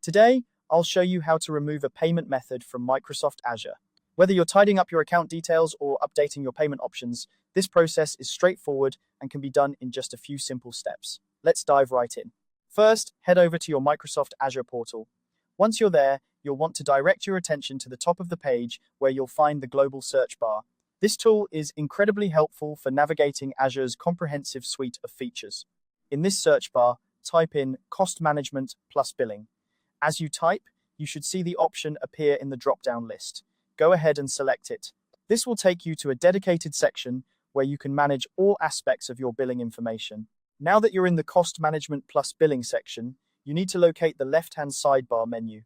Today, I'll show you how to remove a payment method from Microsoft Azure. Whether you're tidying up your account details or updating your payment options, this process is straightforward and can be done in just a few simple steps. Let's dive right in. First, head over to your Microsoft Azure portal. Once you're there, you'll want to direct your attention to the top of the page where you'll find the global search bar. This tool is incredibly helpful for navigating Azure's comprehensive suite of features. In this search bar, type in Cost Management plus Billing. As you type, you should see the option appear in the drop-down list. Go ahead and select it. This will take you to a dedicated section where you can manage all aspects of your billing information. Now that you're in the Cost Management plus Billing section, you need to locate the left-hand sidebar menu.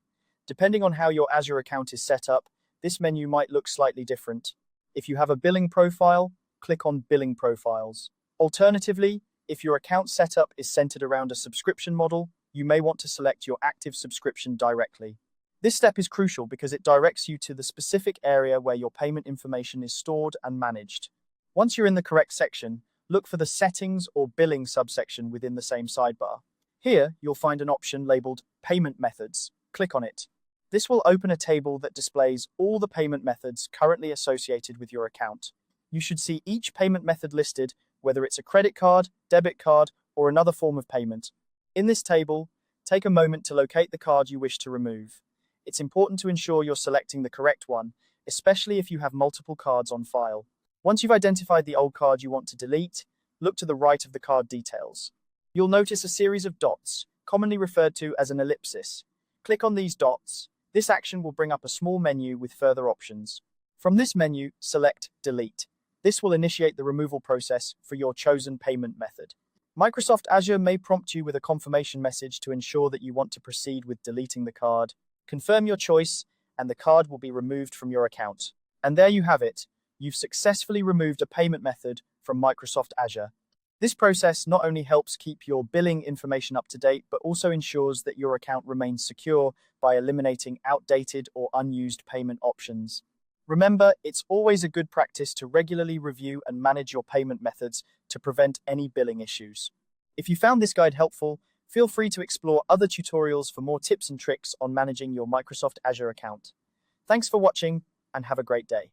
Depending on how your Azure account is set up, this menu might look slightly different. If you have a billing profile, click on Billing Profiles. Alternatively, if your account setup is centered around a subscription model, you may want to select your active subscription directly. This step is crucial because it directs you to the specific area where your payment information is stored and managed. Once you're in the correct section, look for the Settings or Billing subsection within the same sidebar. Here, you'll find an option labeled Payment Methods. Click on it. This will open a table that displays all the payment methods currently associated with your account. You should see each payment method listed, whether it's a credit card, debit card, or another form of payment. In this table, take a moment to locate the card you wish to remove. It's important to ensure you're selecting the correct one, especially if you have multiple cards on file. Once you've identified the old card you want to delete, look to the right of the card details. You'll notice a series of dots, commonly referred to as an ellipsis. Click on these dots. This action will bring up a small menu with further options. From this menu, select Delete. This will initiate the removal process for your chosen payment method. Microsoft Azure may prompt you with a confirmation message to ensure that you want to proceed with deleting the card. Confirm your choice, and the card will be removed from your account. And there you have it. You've successfully removed a payment method from Microsoft Azure. This process not only helps keep your billing information up to date, but also ensures that your account remains secure by eliminating outdated or unused payment options. Remember, it's always a good practice to regularly review and manage your payment methods to prevent any billing issues. If you found this guide helpful, feel free to explore other tutorials for more tips and tricks on managing your Microsoft Azure account. Thanks for watching and have a great day.